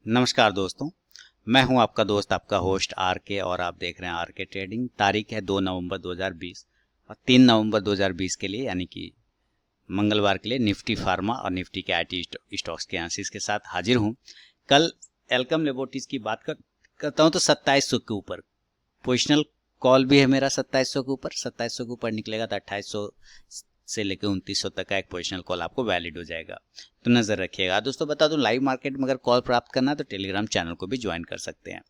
नमस्कार दोस्तों, मैं हूं आपका दोस्त आपका होस्ट आर के और आप देख रहे हैं आर के ट्रेडिंग। तारीख है 2 नवंबर 2020 और 3 नवंबर 2020 के लिए यानी कि मंगलवार के लिए निफ्टी फार्मा और निफ्टी के आईटी स्टॉक्स के एनालिसिस के साथ हाजिर हूं। कल एल्केम लेबोरेटरीज की बात करता हूं तो 2700 के ऊपर पोजिशनल कॉल भी है मेरा। 2700 के ऊपर 2700 के ऊपर निकलेगा तो 2800 से लेकर 2900 तक का एक पोजिशनल कॉल आपको वैलिड हो जाएगा, तो नजर रखिएगा। दोस्तों बता दूं, लाइव मार्केट में अगर कॉल प्राप्त करना है तो टेलीग्राम चैनल को भी ज्वाइन कर सकते हैं।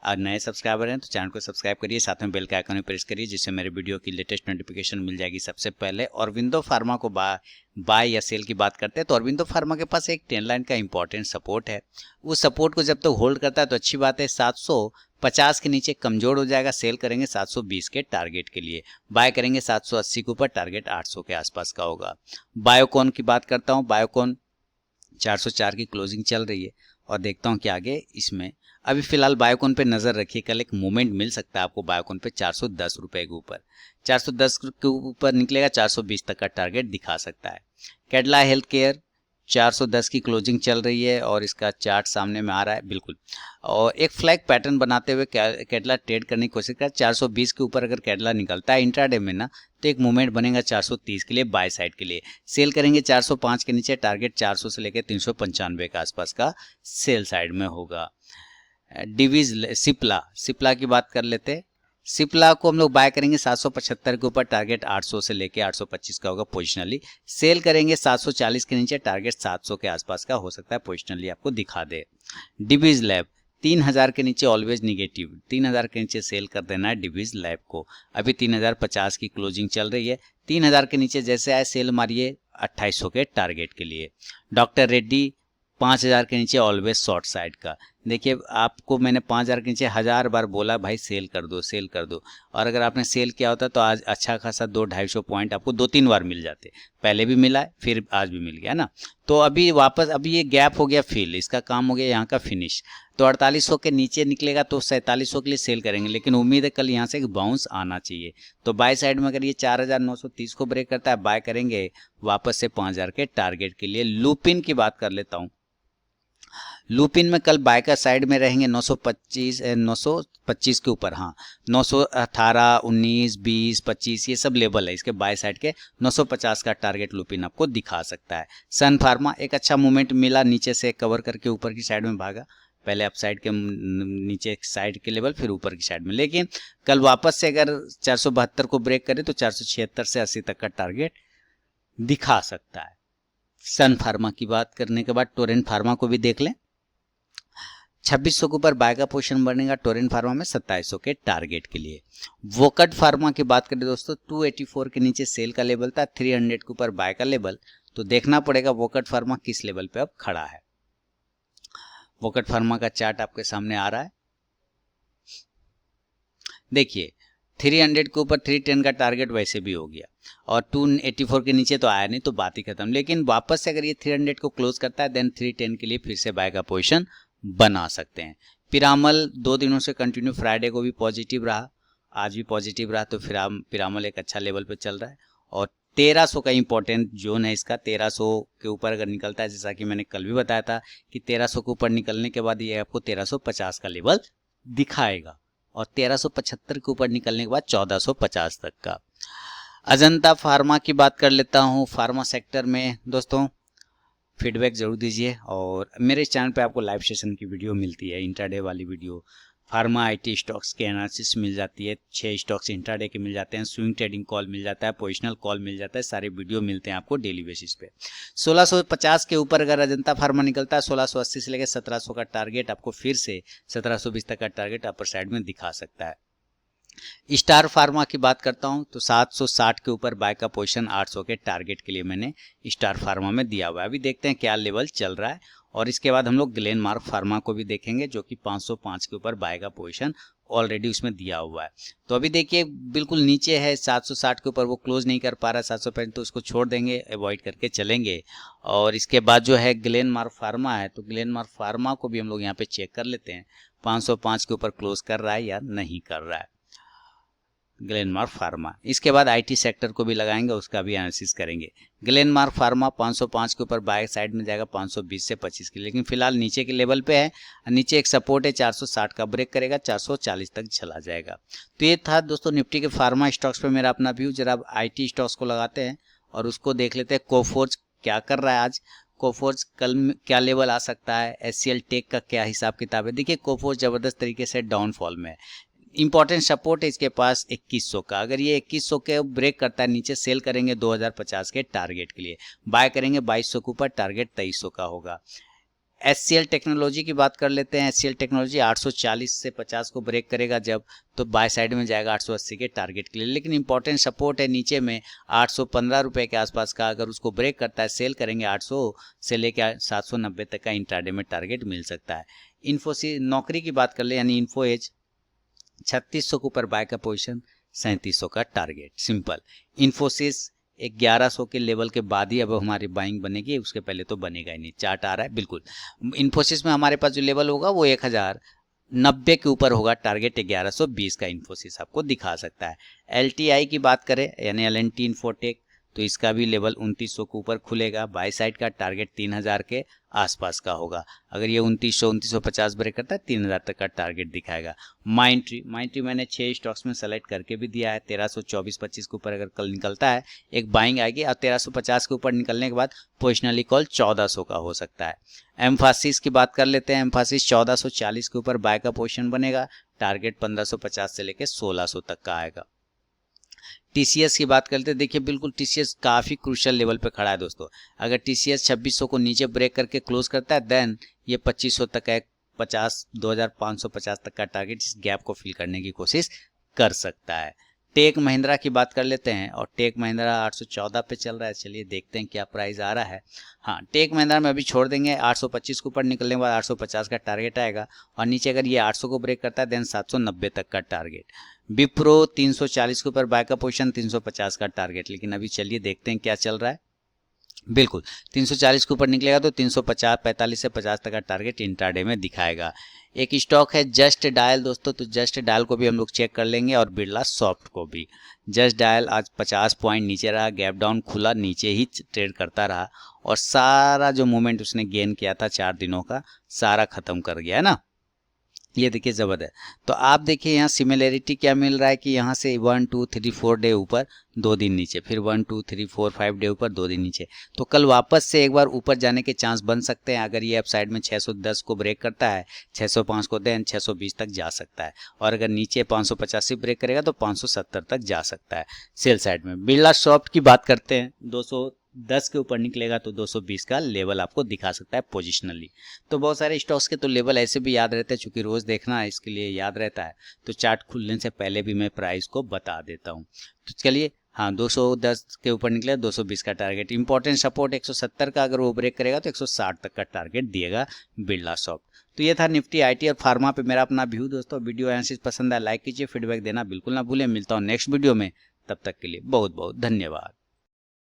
और नए सब्सक्राइबर हैं तो चैनल को सब्सक्राइब करिए, साथ में बेल का आइकन भी प्रेस करिए जिससे मेरे वीडियो की लेटेस्ट नोटिफिकेशन मिल जाएगी सबसे पहले। और विंडो फार्मा को बाय या सेल की बात करते हैं तो अरविंदो फार्मा के पास एक 10 लाइन का इंपॉर्टेंट सपोर्ट है। उस सपोर्ट को जब तक होल्ड करता है तो अच्छी बात है। 750 के नीचे कमजोर हो जाएगा, सेल करेंगे 720 के टारगेट के लिए, बाय करेंगे 780 के ऊपर, टारगेट 800 के आसपास का होगा। बायोकॉन की बात करता हूँ, बायोकॉन 404 की क्लोजिंग चल रही है और देखता हूं कि आगे इसमें अभी फिलहाल बायोकॉन पे नजर रखिए। कल एक मूवमेंट मिल सकता है आपको बायोकॉन पे 410 रुपए के ऊपर। 410 के ऊपर निकलेगा 420 तक का टारगेट दिखा सकता है। कैडला हेल्थ केयर 410 की क्लोजिंग चल रही है और इसका चार्ट सामने में आ रहा है बिल्कुल, और एक फ्लैग पैटर्न बनाते हुए कैडला ट्रेड करने की कोशिश कर 420 के ऊपर अगर कैडला निकलता है इंट्राडे में ना, तो एक मूवमेंट बनेगा 430 के लिए बाय साइड के लिए। सेल करेंगे 405 के नीचे, टारगेट 400 से लेकर 395 के आसपास का सेल साइड में होगा। डिवीज सिप्ला की बात कर लेते हैं। सिप्ला को हम लोग बाय करेंगे 775 के ऊपर, टारगेट 800 से लेके 825 का होगा पोजिशनली। सेल करेंगे 740 के नीचे, टारगेट 700 के आसपास का हो सकता है पोजिशनली आपको दिखा दे। डिवीज लैब 3000 के नीचे ऑलवेज निगेटिव, 3000 के नीचे सेल कर देना है डिवीज लैब को। अभी 3050 की क्लोजिंग चल रही है, 3000 के नीचे जैसे आए सेल मारिए 2800 के टारगेट के लिए। डॉक्टर रेड्डी 5000 के नीचे ऑलवेज शॉर्ट साइड का। देखिए आपको मैंने 5000 के नीचे 1000 बार बोला भाई सेल कर दो सेल कर दो, और अगर आपने सेल किया होता तो आज अच्छा खासा 200-250 पॉइंट आपको 2-3 बार मिल जाते। पहले भी मिला है, फिर आज भी मिल गया ना। तो अभी वापस अभी ये गैप हो गया फिल, इसका काम हो गया यहाँ का फिनिश। तो 4800 के नीचे निकलेगा तो 4700 के लिए सेल करेंगे, लेकिन उम्मीद है कल यहाँ से एक बाउंस आना चाहिए। तो बाय साइड में अगर ये 4930 को ब्रेक करता है बाय करेंगे वापस से 5000 के टारगेट के लिए। लुपिन की बात कर लेता हूँ। लुपिन में कल बाय का साइड में रहेंगे 925 के ऊपर, हाँ 918, 19, 20, 25 ये सब लेवल है इसके बाय साइड के। 950 का टारगेट लुपिन आपको दिखा सकता है। सन फार्मा एक अच्छा मूवमेंट मिला, नीचे से कवर करके ऊपर की साइड में भागा, पहले अप साइड के नीचे साइड के लेवल फिर ऊपर की साइड में, लेकिन कल वापस से अगर 472 को ब्रेक करे तो 476 से 80 तक का टारगेट दिखा सकता है। सन फार्मा की बात करने के बाद टोरेंट फार्मा को भी देख लें। 2600 के ऊपर बाय का पोजीशन बनेगा टोरेंट फार्मा में 2700 के टारगेट के लिए। वोकट फार्मा की बात करें दोस्तों, 284 के नीचे सेल का लेवल था, 300 के ऊपर बाय का लेवल, तो देखना पड़ेगा वोकट फार्मा किस लेवल पे अब खड़ा है। वोकट फार्मा का चार्ट आपके सामने आ रहा है, देखिए 300 के ऊपर 310 का टारगेट वैसे भी हो गया और 284 के नीचे तो आया नहीं तो बात ही खत्म। लेकिन वापस से अगर ये 300 को क्लोज करता है देन 310 के लिए फिर से बाय का पोजीशन बना सकते हैं। पिरामल 2 दिनों से कंटिन्यू, फ्राइडे को भी पॉजिटिव रहा, आज भी पॉजिटिव रहा, तो पिरामल एक अच्छा लेवल पे चल रहा है। और 1300 का इंपॉर्टेंट जोन है इसका, 1300 के ऊपर अगर निकलता है, जैसा कि मैंने कल भी बताया था कि 1300 के ऊपर निकलने के बाद ये आपको 1350 का लेवल दिखाएगा और 1375 के ऊपर निकलने के बाद 1450 तक का। अजंता फार्मा की बात कर लेता हूँ। फार्मा सेक्टर में दोस्तों फीडबैक जरूर दीजिए, और मेरे इस चैनल पे आपको लाइव सेशन की वीडियो मिलती है, इंट्राडे वाली वीडियो, फार्मा आईटी स्टॉक्स के एनालिसिस मिल जाती है, 6 स्टॉक्स इंट्राडे के मिल जाते हैं, स्विंग ट्रेडिंग कॉल मिल जाता है, पोजिशनल कॉल मिल जाता है, सारे वीडियो मिलते हैं आपको डेली बेसिस पे। 1650 के ऊपर अगर अजंता फार्मा निकलता है 1680 से लेकर 1700 का टारगेट आपको फिर से 1720 तक का टारगेट अपर साइड में दिखा सकता है। स्टार फार्मा की बात करता हूं तो 760 के ऊपर बाय का पोजीशन 800 के टारगेट के लिए मैंने स्टार फार्मा में दिया हुआ है। अभी देखते हैं क्या लेवल चल रहा है, और इसके बाद हम लोग ग्लेनमार्क फार्मा को भी देखेंगे जो कि 505 के ऊपर बाय का पोजीशन ऑलरेडी उसमें दिया हुआ है। तो अभी देखिए बिल्कुल नीचे है 760 के ऊपर, वो क्लोज नहीं कर पा रहा है 705, तो उसको छोड़ देंगे, अवॉइड करके चलेंगे। और इसके बाद जो है ग्लेनमार्क फार्मा है, तो ग्लेनमार्क फार्मा को भी हम लोग यहाँ पे चेक कर लेते हैं 505 के ऊपर क्लोज कर रहा है या नहीं कर रहा है। Glenmark pharma. इसके बाद आईटी सेक्टर को भी लगाएंगे, उसका भी एनालिसिस करेंगे। ग्लेनमार्क फार्मा 505 के ऊपर बाय साइड में जाएगा 520 से 25 की, लेकिन फिलहाल नीचे के लेवल पे है। नीचे एक सपोर्ट है 460 का, ब्रेक करेगा 440 तक चला जाएगा। तो ये था दोस्तों निफ्टी के फार्मा स्टॉक्स पे मेरा अपना व्यू। जरा अब आईटी स्टॉक्स को लगाते हैं और उसको देख लेते हैं कोफोर्ज क्या कर रहा है आज। कोफोर्ज कल क्या लेवल आ सकता है, एचसीएल टेक का क्या हिसाब किताब है। देखिए कोफोर्ज जबरदस्त तरीके से डाउनफॉल में है। इंपॉर्टेंट सपोर्ट है इसके पास 2100 का, अगर ये 2100 के ब्रेक करता है नीचे सेल करेंगे 2050 के टारगेट के लिए, बाय करेंगे 2200 के ऊपर, टारगेट 2300 का होगा। एचसीएल टेक्नोलॉजी की बात कर लेते हैं। एचसीएल टेक्नोलॉजी 840 से 50 को ब्रेक करेगा जब, तो बाय साइड में जाएगा 880 के टारगेट के लिए, लेकिन इंपॉर्टेंट सपोर्ट है नीचे में 815 रुपए के आसपास का, अगर उसको ब्रेक करता है सेल करेंगे 800 से लेकर 790 तक का इंट्राडे में टारगेट मिल सकता है। इन्फोसिस नौकरी की बात कर ले यानी इन्फो एज 3600 के ऊपर बाय का पोजीशन, 3700 का टारगेट। सिंपल। इन्फोसिस 1100 के लेवल के बाद ही अब हमारी बाइंग बनेगी, उसके पहले तो बनेगा ही नहीं। चार्ट आ रहा है बिल्कुल। इन्फोसिस में हमारे पास जो लेवल होगा वो 1090 के ऊपर होगा, टारगेट 1120 का इन्फोसिस आपको दिखा सकता है। एलटीआई की बात करें यानी एल&टी इन्फोटेक, तो इसका भी लेवल 2900 के ऊपर खुलेगा, बाय साइड का टारगेट 3000 के आसपास का होगा। अगर ये 2950 ब्रेक करता है 3000 तक का टारगेट दिखाएगा। माइंट्री मैंने 6 स्टॉक्स में सेलेक्ट करके भी दिया है। 1324-25 के ऊपर अगर कल निकलता है एक बाइंग आएगी, और 1350 के ऊपर निकलने के बाद पोजिशनली कॉल 1400 का हो सकता है। एम्फासिस की बात कर लेते हैं। एम्फासिस 1440 के ऊपर बाय का पोजिशन बनेगा, टारगेट 1550 से लेकर 1600 तक का आएगा। टीसीएस की बात करते हैं। देखिए बिल्कुल टीसीएस काफ़ी क्रूशियल लेवल पे खड़ा है दोस्तों। अगर टीसीएस 2600 को नीचे ब्रेक करके क्लोज करता है देन ये 2500 तक का 2550 तक का टारगेट, इस गैप को फिल करने की कोशिश कर सकता है। टेक महिंद्रा की बात कर लेते हैं, और टेक महिंद्रा 814 पे चल रहा है। चलिए देखते हैं क्या प्राइस आ रहा है। हाँ, टेक महिंद्रा में अभी छोड़ देंगे। 825 के ऊपर निकलने के बाद 850 का टारगेट आएगा, और नीचे अगर ये 800 को ब्रेक करता है देन 790 तक का टारगेट। विप्रो 340 के ऊपर बाय का पोजीशन, 350 का टारगेट, लेकिन अभी चलिए देखते हैं क्या चल रहा है। बिल्कुल 340 के ऊपर निकलेगा तो 350 45 से 50 तक का टारगेट इंट्राडे में दिखाएगा। एक स्टॉक है जस्ट डायल दोस्तों, तो जस्ट डायल को भी हम लोग चेक कर लेंगे, और बिरला सॉफ्ट को भी। जस्ट डायल आज 50 पॉइंट नीचे रहा, गैप डाउन खुला, नीचे ही ट्रेड करता रहा, और सारा जो मूवमेंट उसने गेन किया था 4 दिनों का सारा खत्म कर गया है ना। ये देखिए जबरदस्त। तो आप देखिए यहाँ सिमिलरिटी क्या मिल रहा है कि यहाँ से 1 2 3 4 डे ऊपर 2 दिन नीचे, फिर 1 2 3 4 5 डे ऊपर 2 दिन नीचे, तो कल वापस से एक बार ऊपर जाने के चांस बन सकते हैं। अगर ये अप साइड में 610 को ब्रेक करता है, 605 को देन 620 तक जा सकता है, और अगर नीचे 550 से ब्रेक करेगा तो 570 तक जा सकता है सेल साइड में। बिरला सॉफ्ट की बात करते हैं, 210 के ऊपर निकलेगा तो 220 का लेवल आपको दिखा सकता है पोजिशनली। तो बहुत सारे स्टॉक्स के तो लेवल ऐसे भी याद रहते हैं, चूंकि रोज देखना है इसके लिए याद रहता है, तो चार्ट खुलने से पहले भी मैं प्राइस को बता देता हूँ। तो चलिए हाँ, 210 के ऊपर निकले 220 का टारगेट। इंपॉर्टेंट सपोर्ट 170 का, अगर वो ब्रेक करेगा तो 160 तक का टारगेट दिएगा बिरला सॉफ्ट। तो ये था निफ्टी, आईटी और फार्मा पे मेरा अपना व्यू दोस्तों। वीडियो एनालिसिस पसंद आया लाइक कीजिए, फीडबैक देना बिल्कुल ना भूलें। मिलता हूँ नेक्स्ट वीडियो में, तब तक के लिए बहुत बहुत धन्यवाद।